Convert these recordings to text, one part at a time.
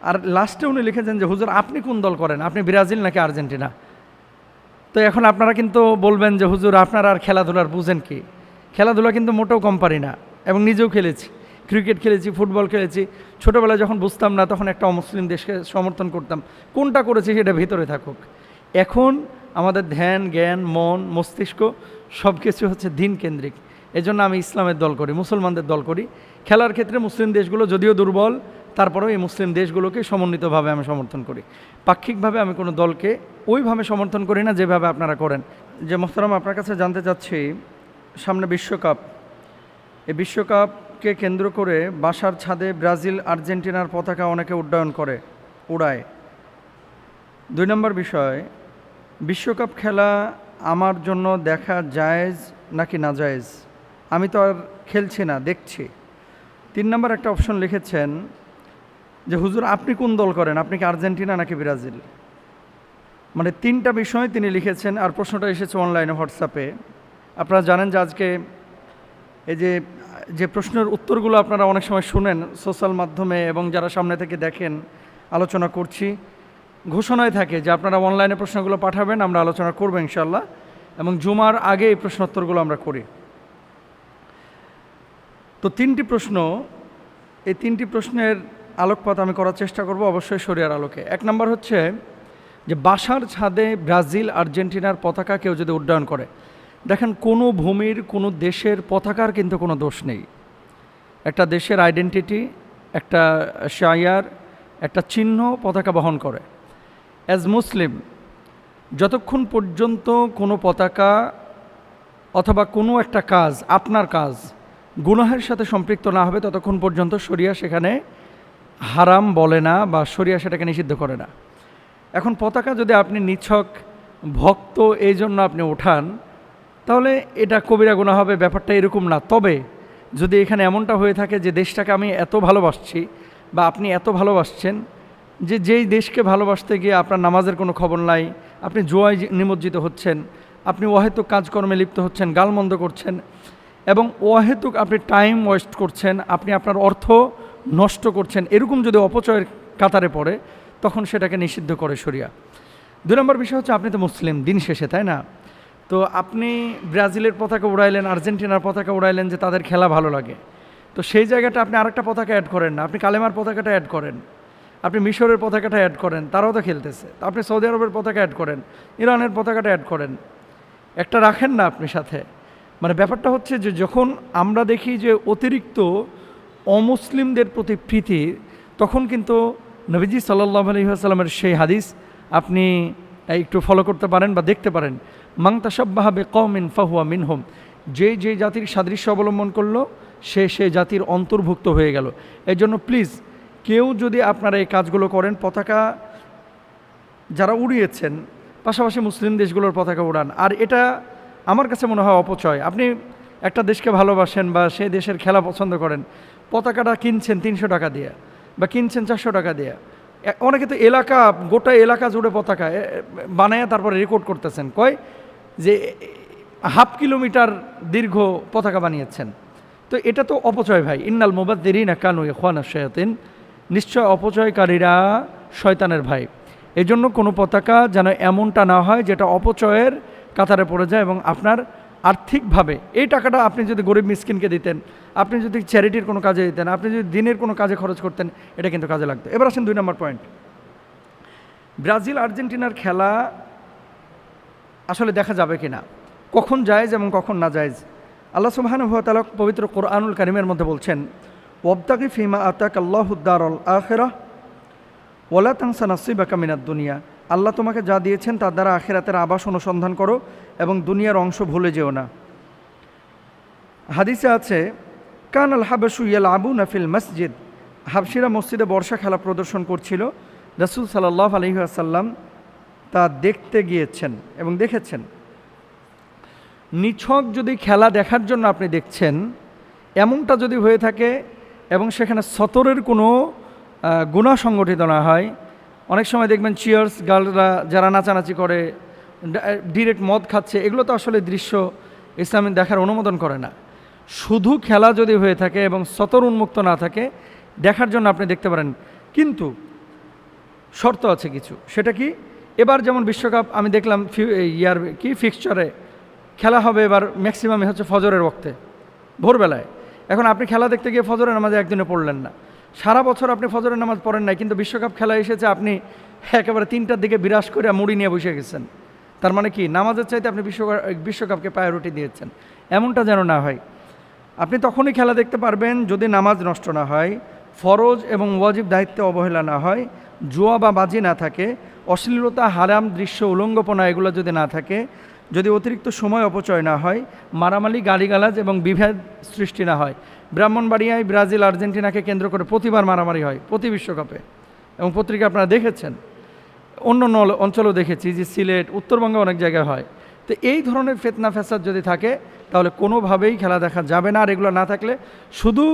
আর লাস্টে উনি লিখেছেন যে হুজুর আপনি কোন দল করেন, আপনি ব্রাজিল নাকি আর্জেন্টিনা? তো এখন আপনারা কিন্তু বলবেন যে হুজুর আপনারা আর খেলাধুলার বুঝেন কি? খেলাধুলা কিন্তু মোটেও কম পারি না, এবং নিজেও খেলেছি, ক্রিকেট খেলেছি, ফুটবল খেলেছি। ছোটোবেলায় যখন বুঝতাম না তখন একটা অমুসলিম দেশকে সমর্থন করতাম। কোনটা করেছি সেটা ভিতরে থাকুক। এখন আমাদের ধ্যান, জ্ঞান, মন, মস্তিষ্ক সব কিছু হচ্ছে দিন কেন্দ্রিক। এজন্য আমি ইসলামের দল করি, মুসলমানদের দল করি। খেলার ক্ষেত্রে মুসলিম দেশগুলো যদিও দুর্বল, তারপরেও এই মুসলিম দেশগুলোকে সমন্বিতভাবে আমি সমর্থন করি। পাক্ষিকভাবে আমি কোনো দলকে ওইভাবে সমর্থন করি না যেভাবে আপনারা করেন। যে মোহতারাম, আপনার কাছে জানতে চাচ্ছি, সামনে বিশ্বকাপ, এই বিশ্বকাপকে কেন্দ্র করে বাসার ছাদে ব্রাজিল আর্জেন্টিনার পতাকা অনেকে উড়ায়। 2 নম্বর বিষয়, বিশ্বকাপ খেলা আমার জন্য দেখা জায়েজ নাকি নাজায়েজ? আমি তো আর খেলছি না, দেখছি। 3 নম্বর একটা অপশন লিখেছেন যে হুজুর আপনি কোন দল করেন, আপনি কি আর্জেন্টিনা নাকি ব্রাজিল? মানে 3টা বিষয় তিনি লিখেছেন। আর প্রশ্নটা এসেছে অনলাইনে, হোয়াটসঅ্যাপে। আপনারা জানেন যে আজকে এই যে প্রশ্নের উত্তরগুলো আপনারা অনেক সময় শুনেন সোশ্যাল মাধ্যমে, এবং যারা সামনে থেকে দেখেন আলোচনা করছি, ঘোষণায় থাকে যে আপনারা অনলাইনে প্রশ্নগুলো পাঠাবেন, আমরা আলোচনা করবো ইনশাল্লাহ, এবং জুমার আগে এই প্রশ্নোত্তরগুলো আমরা করি। তো 3টি প্রশ্ন, এই 3টি প্রশ্নের আলোকপাত আমি করার চেষ্টা করব, অবশ্যই শরিয়ার আলোকে। 1 নম্বর হচ্ছে যে বাসার ছাদে ব্রাজিল আর্জেন্টিনার পতাকা কেউ যদি উড্ডয়ন করে, দেখেন কোনো ভূমির কোনো দেশের পতাকার কিন্তু কোনো দোষ নেই। একটা দেশের আইডেন্টিটি, একটা শায়ার, একটা চিহ্ন পতাকা বহন করে। অ্যাজ মুসলিম, যতক্ষণ পর্যন্ত কোনো পতাকা অথবা কোনো একটা কাজ, আপনার কাজ গুনাহের সাথে সম্পৃক্ত না হবে, ততক্ষণ পর্যন্ত শরিয়া সেখানে হারাম বলে না, বা শরিয়া সেটাকে নিষিদ্ধ করে না। এখন পতাকা যদি আপনি নিছক ভক্ত এই জন্য আপনি ওঠান, তাহলে এটা কবিরা গুনাহ হবে, ব্যাপারটা এরকম না। তবে যদি এখানে এমনটা হয়ে থাকে যে দেশটাকে আমি এত ভালোবাসছি, বা আপনি এত ভালোবাসছেন যে যেই দেশকে ভালোবাসতে গিয়ে আপনার নামাজের কোনো খবর নাই, আপনি জুয়ায় নিমজ্জিত হচ্ছেন, আপনি অহেতুক কাজকর্মে লিপ্ত হচ্ছেন, গালমন্দ করছেন, এবং অহেতুক আপনি টাইম ওয়েস্ট করছেন, আপনি আপনার অর্থ নষ্ট করছেন, এরকম যদি অপচয়ের কাতারে পড়ে, তখন সেটাকে নিষিদ্ধ করে শরিয়া। 2 নম্বর বিষয় হচ্ছে আপনি তো মুসলিম দিন শেষে, তাই না? তো আপনি ব্রাজিলের পতাকা উড়াইলেন, আর্জেন্টিনার পতাকা উড়াইলেন যে তাদের খেলা ভালো লাগে, তো সেই জায়গাটা আপনি আরেকটা পতাকা অ্যাড করেন না, আপনি কালেমার পতাকাটা অ্যাড করেন, আপনি মিশরের পতাকাটা অ্যাড করেন, তারাও তো খেলতেছে। আপনি সৌদি আরবের পতাকা অ্যাড করেন, ইরানের পতাকাটা অ্যাড করেন, একটা রাখেন না আপনি সাথে। মানে ব্যাপারটা হচ্ছে যে যখন আমরা দেখি যে অতিরিক্ত অমুসলিমদের প্রতি প্রীতি, তখন কিন্তু নবীজি সাল্লাল্লাহু আলাইহি ওয়াসাল্লামের সেই হাদিস আপনি একটু ফলো করতে পারেন বা দেখতে পারেন, মান তাশাব্বাহা বিকওমিন ফাহুয়া মিনহুম, যে জাতির সাদৃশ্য অবলম্বন করলো সে জাতির অন্তর্ভুক্ত হয়ে গেল। এই জন্য প্লিজ কেউ যদি আপনারা এই কাজগুলো করেন, পতাকা যারা উড়িয়েছেন পাশাপাশি মুসলিম দেশগুলোর পতাকা উড়ান। আর এটা আমার কাছে মনে হয় অপচয়। আপনি একটা দেশকে ভালোবাসেন বা সেই দেশের খেলা পছন্দ করেন, পতাকাটা কিনছেন 300 টাকা দিয়ে বা কিনছেন 400 টাকা দিয়ে। অনেকে তো গোটা এলাকা জুড়ে পতাকা বানায় তারপরে রেকর্ড করতেছেন, কয় যে 1/2 কিলোমিটার দীর্ঘ পতাকা বানিয়েছেন। তো এটা তো অপচয় ভাই। ইন্নাল মুবাদ্দিরিনা কানু ইখওয়ানাশ শায়াতিন, নিশ্চয় অপচয়কারীরা শয়তানের ভাই। এই জন্য কোনো পতাকা যেন এমনটা না হয় যেটা অপচয়ের কাতারে পড়ে যায়, এবং আপনার আর্থিকভাবে এই টাকাটা আপনি যদি গরিব মিসকিনকে দিতেন, আপনি যদি চ্যারিটির কোনো কাজে দিতেন, আপনি যদি দিনের কোনো কাজে খরচ করতেন, এটা কিন্তু কাজে লাগতো। এবার আসেন 2 নম্বর পয়েন্ট, ব্রাজিল আর্জেন্টিনার খেলা আসলে দেখা যাবে কি না, কখন জায়েজ এবং কখন না জায়েজ। আল্লাহ সুবহানাহু ওয়া তাআলা পবিত্র কোরআনুল কারীমের মধ্যে বলছেন, ওয়াবতাগি ফিমা আতাকাল্লাহুদ দারাল আখিরাহ ওয়ালা তানসা নাসিবাকা মিনাদ দুনিয়া, আল্লাহ তোমাকে যা দিয়েছেন তার দ্বারা আখিরাতের আবাস অনুসন্ধান করো এবং দুনিয়ার অংশ ভুলে যেও না। হাদিসে আছে, কান আল হাবাশু ইয়ালআবুনা ফিল মসজিদ, হাবশিরা মসজিদে বর্ষা খেলা প্রদর্শন করছিল, রাসূল সাল্লাল্লাহু আলাইহি ওয়াসাল্লাম তা দেখতে গিয়েছেন এবং দেখেছেন। নিছক যদি খেলা দেখার জন্য আপনি দেখছেন, এমনটা যদি হয়ে থাকে এবং সেখানে সতরের কোনো গুনাহ সংগঠিত না হয়, অনেক সময় দেখবেন চিয়ার্স গার্লরা যারা নাচানাচি করে, ডিরেক্ট মদ খাচ্ছে, এগুলো তো আসলে দৃশ্য ইসলামে দেখার অনুমোদন করে না। শুধু খেলা যদি হয়ে থাকে এবং সতর উন্মুক্ত না থাকে, দেখার জন্য আপনি দেখতে পারেন। কিন্তু শর্ত আছে কিছু। সেটা কি, এবার যেমন বিশ্বকাপ আমি দেখলাম ফিক্সচারে খেলা হবে এবার ম্যাক্সিমামই হচ্ছে ফজরের ওয়াক্তে, ভোরবেলায়। এখন আপনি খেলা দেখতে গিয়ে ফজরের নামাজে একদিনে পড়লেন না, সারা বছর আপনি ফজরের নামাজ পড়েন নাই, কিন্তু বিশ্বকাপ খেলা এসেছে আপনি একেবারে 3টার দিকে বিরাজ করে মুড়ি নিয়ে বসে গেছেন। তার মানে কি, নামাজের চাইতে আপনি বিশ্বকাপকে প্রায়োরিটি দিয়েছেন। এমনটা যেন না হয়। আপনি তখনই খেলা দেখতে পারবেন যদি নামাজ নষ্ট না হয়, ফরজ এবং ওয়াজিব দায়িত্বে অবহেলা না হয়, জুয়া বা বাজি না থাকে, অশ্লীলতা, হারাম দৃশ্য, উলঙ্গপনা এগুলো যদি না থাকে, যদি অতিরিক্ত সময় অপচয় না হয়, মারামারি, গালিগালাজ এবং বিভেদ সৃষ্টি না হয়। ব্রাহ্মণবাড়িয়ায় ব্রাজিল আর্জেন্টিনাকে কেন্দ্র করে প্রতিবার মারামারি হয় প্রতি বিশ্বকাপে, এবং পত্রিকা আপনারা দেখেছেন, অন্য অঞ্চলেও দেখেছি যে সিলেট, উত্তরবঙ্গে অনেক জায়গায় হয়। তো এই ধরনের ফিতনা ফ্যাসাদ যদি থাকে তাহলে কোনোভাবেই খেলা দেখা যাবে না। আর এগুলো না থাকলে শুধু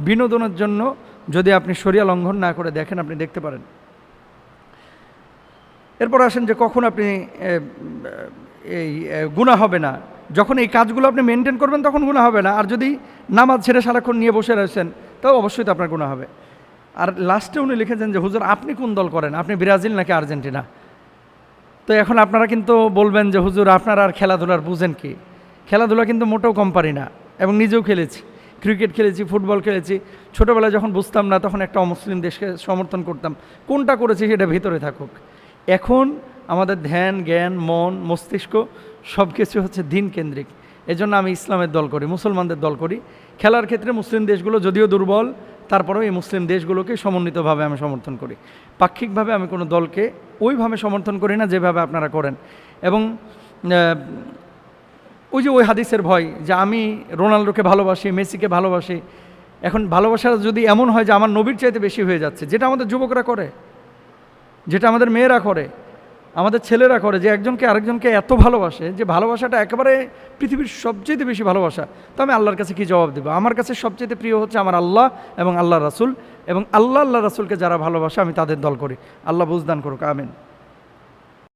বিনোদনের জন্য যদি আপনি শরিয়া লঙ্ঘন না করে দেখেন, আপনি দেখতে পারেন। এরপর আসেন যে কখন আপনি এই গুনাহ হবে না। যখন এই কাজগুলো আপনি মেনটেন করবেন তখন গুনাহ হবে না। আর যদি নামাজ ছেড়ে সারাক্ষণ নিয়ে বসে রয়েছেন তাও অবশ্যই তো আপনার গুনাহ হবে। আর লাস্টে উনি লিখেছেন যে হুজুর আপনি কোন দল করেন, আপনি ব্রাজিল নাকি আর্জেন্টিনা? তো এখন আপনারা কিন্তু বলবেন যে হুজুর আপনারা আর খেলাধুলার বুঝেন কি? খেলাধুলা কিন্তু মোটেও কম পারি না, এবং নিজেও খেলেছি, ক্রিকেট খেলেছি, ফুটবল খেলেছি। ছোটোবেলায় যখন বুঝতাম না তখন একটা অমুসলিম দেশকে সমর্থন করতাম, কোনটা করেছি সেটা ভিতরে থাকুক। এখন আমাদের ধ্যান, জ্ঞান, মন, মস্তিষ্ক সব কিছু হচ্ছে দিন কেন্দ্রিক। এজন্য আমি ইসলামের দল করি, মুসলমানদের দল করি। খেলার ক্ষেত্রে মুসলিম দেশগুলো যদিও দুর্বল, তারপরেও এই মুসলিম দেশগুলোকে সমন্বিতভাবে আমি সমর্থন করি। পাক্ষিকভাবে আমি কোনো দলকে ওইভাবে সমর্থন করি না যেভাবে আপনারা করেন। এবং ওই হাদিসের ভয় যে আমি রোনাল্ডোকে ভালোবাসি, মেসিকে ভালোবাসি, এখন ভালোবাসা যদি এমন হয় যে আমার নবীর চাইতে বেশি হয়ে যাচ্ছে, যেটা আমাদের যুবকরা করে, যেটা আমাদের মেয়েরা করে, আমাদের ছেলেরা করে, যে একজনকে আরেকজনকে এত ভালোবাসে যে ভালোবাসাটা একেবারে পৃথিবীর সবচেয়ে বেশি ভালোবাসা, তো আমি আল্লাহর কাছে কি জবাব দেবো? আমার কাছে সবচেয়ে প্রিয় হচ্ছে আমার আল্লাহ এবং আল্লাহ রাসূল, এবং আল্লাহ রাসূলকে যারা ভালোবাসে আমি তাদের দল করি। আল্লাহ বুঝদান করুক, আমিন।